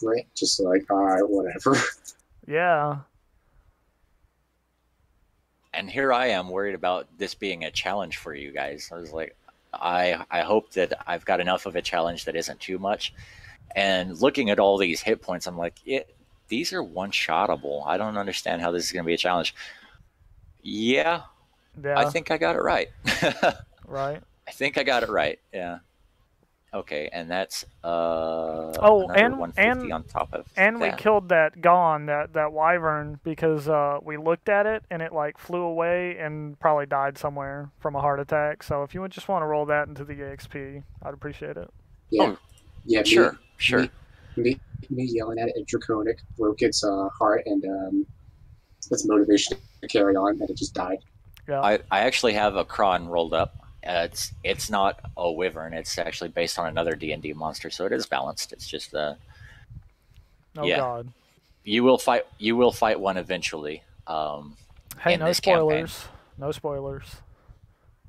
crit, just like, alright, whatever. Yeah. And here I am worried about this being a challenge for you guys. I was like, I hope that I've got enough of a challenge that isn't too much. And looking at all these hit points, I'm like, these are one-shottable. I don't understand how this is going to be a challenge. Yeah, I Yeah. think I got it right. Right. I think I got it right. Yeah. Okay, and that's Oh, another 150 on top of and we that. killed that Gon, that wyvern, because we looked at it and it like flew away and probably died somewhere from a heart attack. So if you would just want to roll that into the EXP, I'd appreciate it. Yeah. Oh, Yeah, sure, sure. me yelling at it in Draconic broke its heart and its motivation to carry on, and it just died. Yeah. I actually have a Kron rolled up. It's not a wyvern. It's actually based on another D&D monster, so it is balanced. It's just Oh yeah. God. You will fight one eventually. Hey, in no this spoilers. campaign. No spoilers.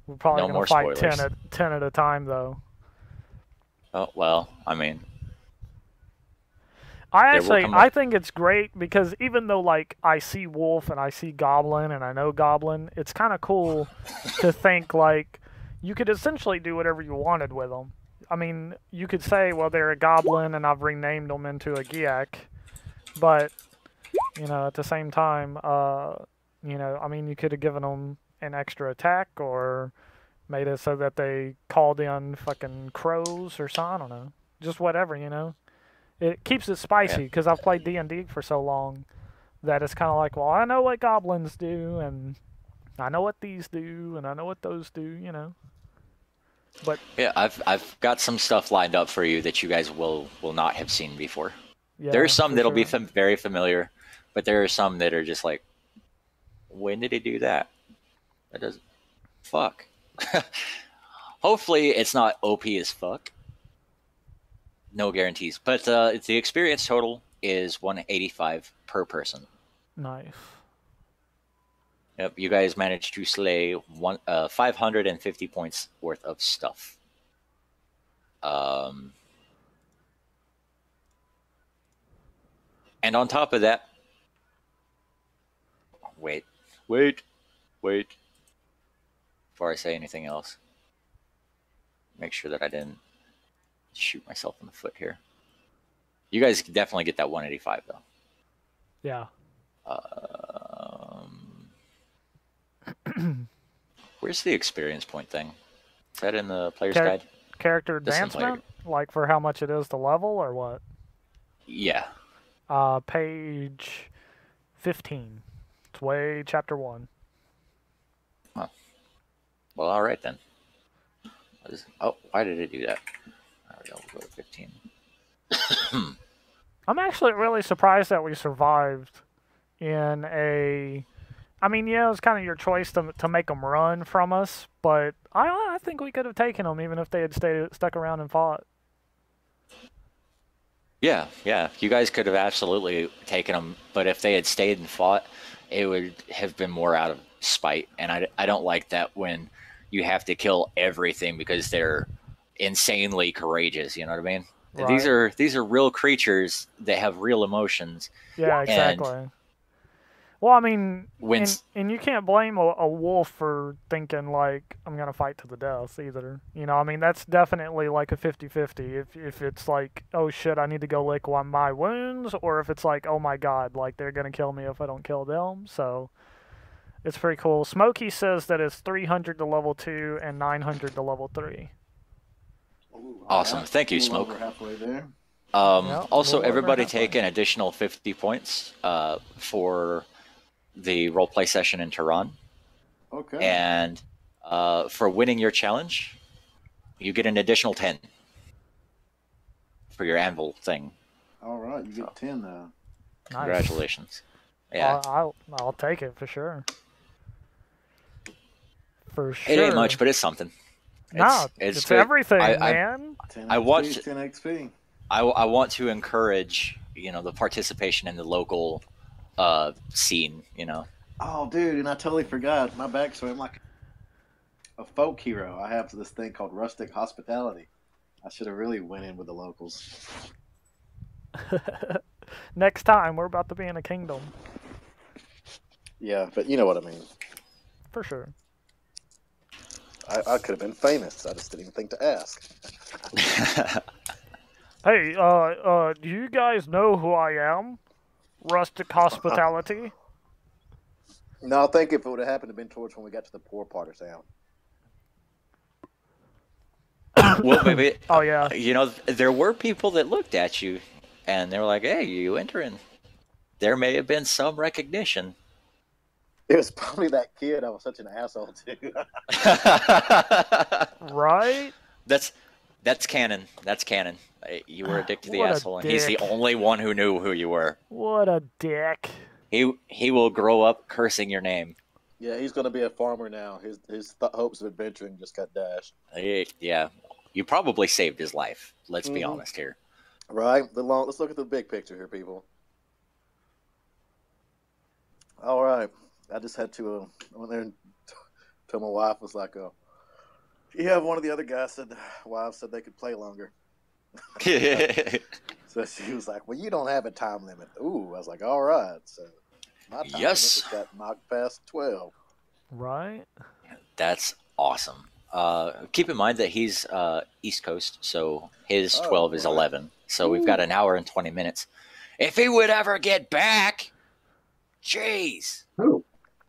We're probably No gonna more fight spoilers. 10 at a time though. Oh well, I mean, I think it's great because even though like I see wolf and I see goblin and I know goblin, it's kind of cool to think like you could essentially do whatever you wanted with them. I mean, you could say, well, they're a goblin and I've renamed them into a Giak, but at the same time, I mean, you could have given them an extra attack or made it so that they called in fucking crows or something. I don't know, just whatever. It keeps it yeah. spicy because I've played D&D for so long that it's kind of like, well, I know what goblins do, and I know what these do, and I know what those do. But Yeah, I've got some stuff lined up for you that you guys will not have seen before. There yeah, are some for that'll be sure. very familiar, but there are some that are just like, when did he do that? That doesn't fuck. Hopefully, it's not OP as fuck. No guarantees, but the experience total is 185 per person. Nice. Yep, you guys managed to slay 550 points worth of stuff. And on top of that, wait, wait, wait. Before I say anything else, make sure that I didn't shoot myself in the foot here. You guys definitely get that 185 though. Yeah. Where's the experience point thing? Is that in the player's guide? Character This in player. advancement, like for how much it is to level or what? Yeah. Page 15. It's way chapter 1. Huh. Well, all right then. Oh, why did it do that? There we go. We'll go to 15. I'm actually really surprised that we survived in a. I mean, yeah, it was kind of your choice to make them run from us, but I think we could have taken them even if they had stuck around and fought. Yeah, yeah. You guys could have absolutely taken them, but if they had stayed and fought, it would have been more out of spite. And I don't like that when you have to kill everything because they're insanely courageous. You know what I mean? Right. These are real creatures that have real emotions, Yeah, and exactly. Well, I mean, when and you can't blame a wolf for thinking like I'm gonna fight to the death either. I mean that's definitely like a 50-50. If it's like, oh shit, I need to go lick one my wounds, or if it's like, oh my god, like they're gonna kill me if I don't kill them. So it's pretty cool. Smokey says that it's 300 to level 2 and 900 to level 3. Ooh, awesome, right. thank A you, little Smoke. over halfway there. Yep, a Also, little over everybody halfway. take an additional 50 points for the roleplay session in Tehran. Okay. And for winning your challenge, you get an additional 10 for your anvil thing. All right, you get 10 now. Nice. Congratulations. Yeah. I'll take it for sure. For sure. It ain't much, but it's something. No, it's everything, man. 10 I XP, want 10 XP. I want to encourage the participation in the local scene. Oh, dude, and I totally forgot my backstory. I'm like a folk hero. I have this thing called rustic hospitality. I should have really went in with the locals. Next time, we're about to be in a kingdom. Yeah, but you know what I mean. For sure. I could have been famous. I just didn't even think to ask. Hey, do you guys know who I am? Rustic Hospitality? No, I think if it would have happened to been towards when we got to the poor part of town. Well, maybe Oh, yeah. there were people that looked at you, and they were like, "Hey, you entering?" There may have been some recognition. It was probably that kid. I was such an asshole to. Right? That's canon. That's canon. You were a dick to the What a asshole, and he's the dick. only one who knew who you were. What a dick. He will grow up cursing your name. Yeah, he's going to be a farmer now. His hopes of adventuring just got dashed. Yeah, you probably saved his life. Let's be honest here. Right. Let's look at the big picture here, people. All right. I just had to I went there and told my wife, was like, yeah, one of the other guys said, wives said they could play longer. So she was like, well, you don't have a time limit. Ooh, I was like, all right. So my time limit just got knocked past 12. Right? That's awesome. Keep in mind that he's East Coast, so his 12 is 11. So we've got an hour and 20 minutes. If he would ever get back, jeez. Oh,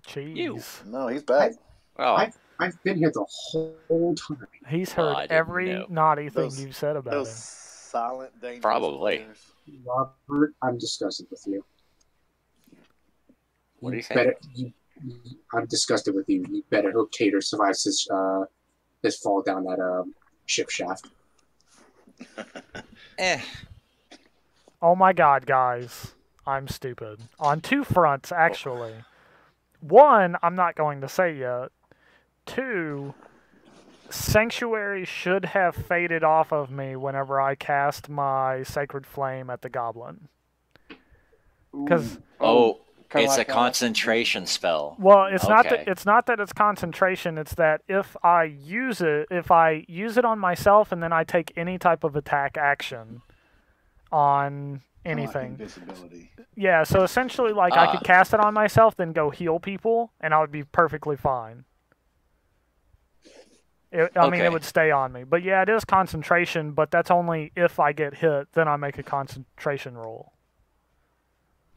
Jeez. You. No, he's back. I've been here the whole time. He's heard I didn't every know. naughty thing you've said about Those him. silent, dangerous Probably. players. Robert, I'm disgusted with you. What do you say? I'm disgusted with you. You better hope Tater survives this fall down that ship shaft. Oh my god, guys. I'm stupid. On two fronts, actually. One, I'm not going to say yet. Two, Sanctuary should have faded off of me whenever I cast my Sacred Flame at the Goblin. Because it's a concentration spell. well, it's not Okay. that it's concentration. It's that if I use it on myself and then I take any type of attack action on anything. Invisibility. Yeah, so essentially, like, I could cast it on myself, then go heal people, and I would be perfectly fine. I mean, it would stay on me. But yeah, it is concentration, but that's only if I get hit, then I make a concentration roll.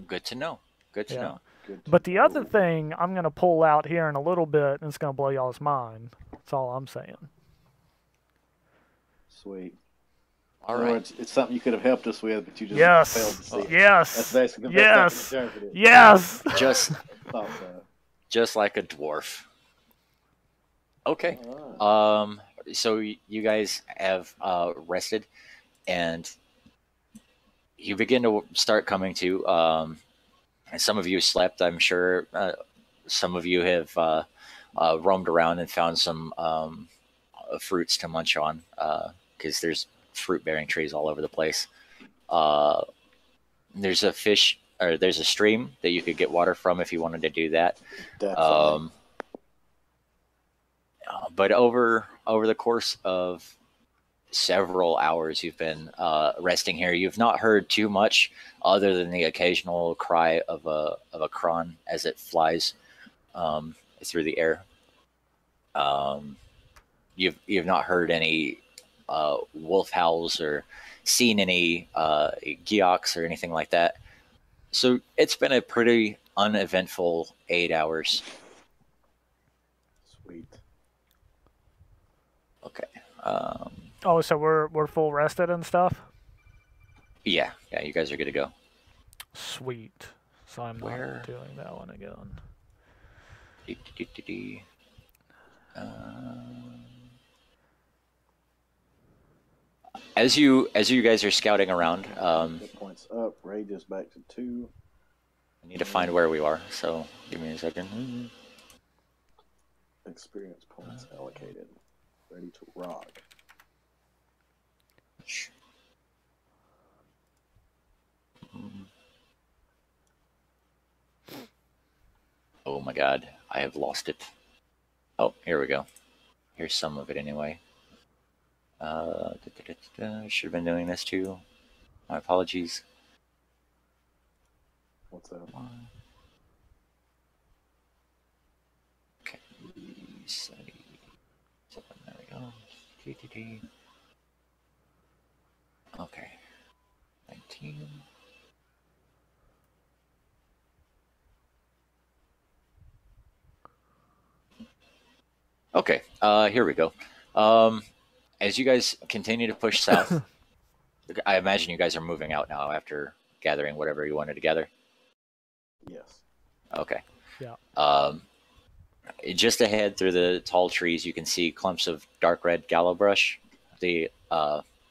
Good to know. Good to know. But the other thing I'm going to pull out here in a little bit, and it's going to blow y'all's mind. That's all I'm saying. Sweet. All right. It's something you could have helped us with, but you just failed to see it. Yes. That's basically yes. interpreted. Yes. Just like a dwarf. Okay. So you guys have rested, and you begin to start coming to. And some of you slept, I'm sure. Some of you have roamed around and found some fruits to munch on, because there's fruit-bearing trees all over the place. There's a there's a stream that you could get water from if you wanted to do that. But over the course of several hours you've been resting here, you've not heard too much other than the occasional cry of a cron as it flies through the air. You've not heard any wolf howls or seen any geoks or anything like that. So it's been a pretty uneventful 8 hours. Sweet. Okay. Oh, so we're full rested and stuff? Yeah, you guys are good to go. Sweet. So I'm not doing that one again. As you guys are scouting around, points up, rage is back to 2. I need to find where we are, so give me a second. Experience points allocated. Ready to rock. Oh my god, I have lost it. Oh, here we go. Here's some of it anyway. Should have been doing this too. My apologies. What's that? Okay. There we go. TTT. Okay. 19. Okay. Here we go. As you guys continue to push south, I imagine you guys are moving out now after gathering whatever you wanted to gather. Yes. Okay. Yeah. Just ahead through the tall trees, you can see clumps of dark red gallow brush, the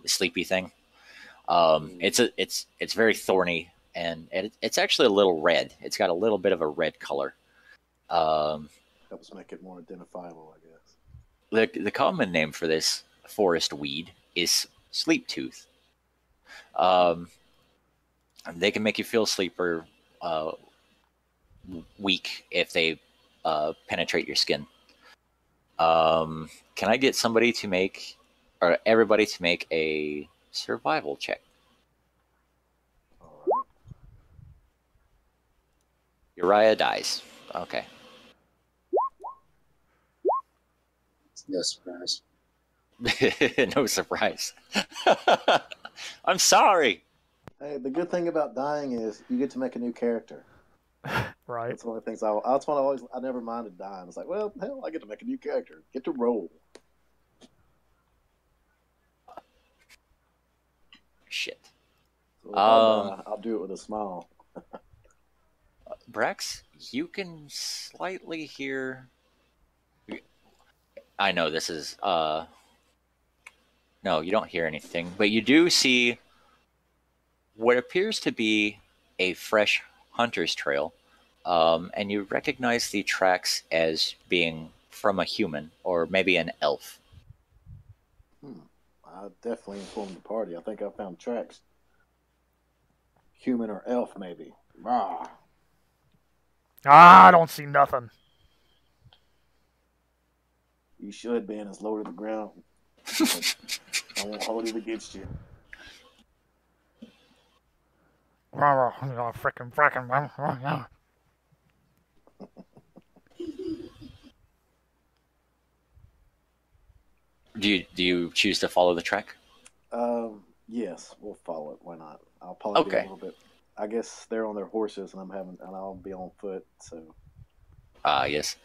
sleepy thing. It's very thorny, and it's actually a little red. It's got a little bit of a red color. Helps make it more identifiable, I guess. The common name for this forest weed is sleep tooth. They can make you feel sleeper weak if they penetrate your skin. Can I get somebody to make, or everybody to make a survival check? All right. Uriah dies. Okay. No surprise. No surprise. I'm sorry. Hey, the good thing about dying is you get to make a new character. Right. That's one of the things that's one I never minded dying. It's like, well, hell, I get to make a new character. Get to roll. Shit. So if I die, I'll do it with a smile. Brax, you can slightly hear. I know this is no, you don't hear anything, but you do see what appears to be a fresh hunter's trail, and you recognize the tracks as being from a human or maybe an elf. I definitely informed the party. I think I found tracks. Human or elf, maybe. Rah. I don't see nothing. You should, Ben. It's low to the ground. I won't hold it against you. Frickin'. Do you choose to follow the track? Yes, we'll follow it. Why not? I'll probably be a Okay. little bit. I guess they're on their horses, and I'll be on foot. So Yes.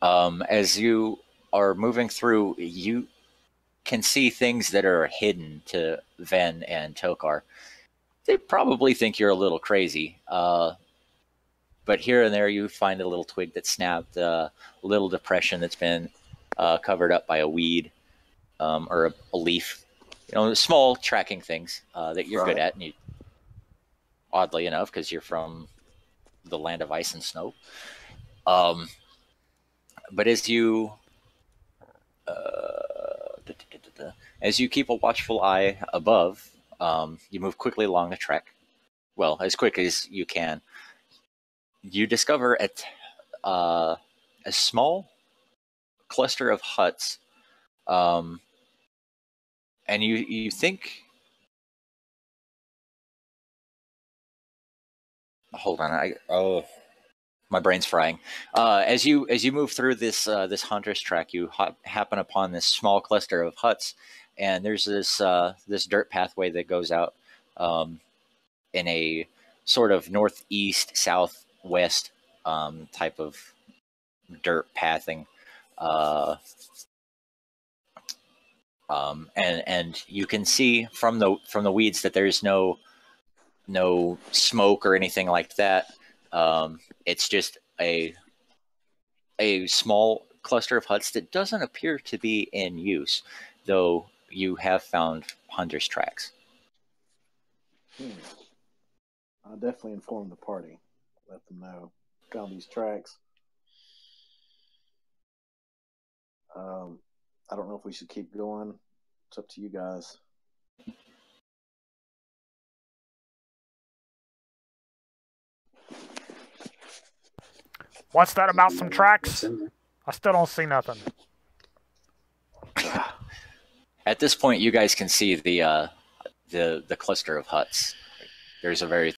As you are moving through, you can see things that are hidden to Ven and Tokar. They probably think you're a little crazy, but here and there you find a little twig that snapped, a little depression that's been covered up by a weed or a leaf. You know, small tracking things that you're good at, and you, oddly enough, because you're from the land of ice and snow. But as you keep a watchful eye above, you move quickly along the track. Well, as quick as you can. You discover a small cluster of huts, and you think. Hold on, my brain's frying. As you move through this hunter's track, you happen upon this small cluster of huts, and there's this dirt pathway that goes out in a sort of northeast southwest type of dirt pathing, and you can see from the weeds that there's no smoke or anything like that. It's just a small cluster of huts that doesn't appear to be in use, though you have found hunters' tracks. I'll definitely inform the party. Let them know. Found these tracks. I don't know if we should keep going. It's up to you guys. What's that about some What's tracks? in there? I still don't see nothing. At this point, you guys can see the cluster of huts. There's a very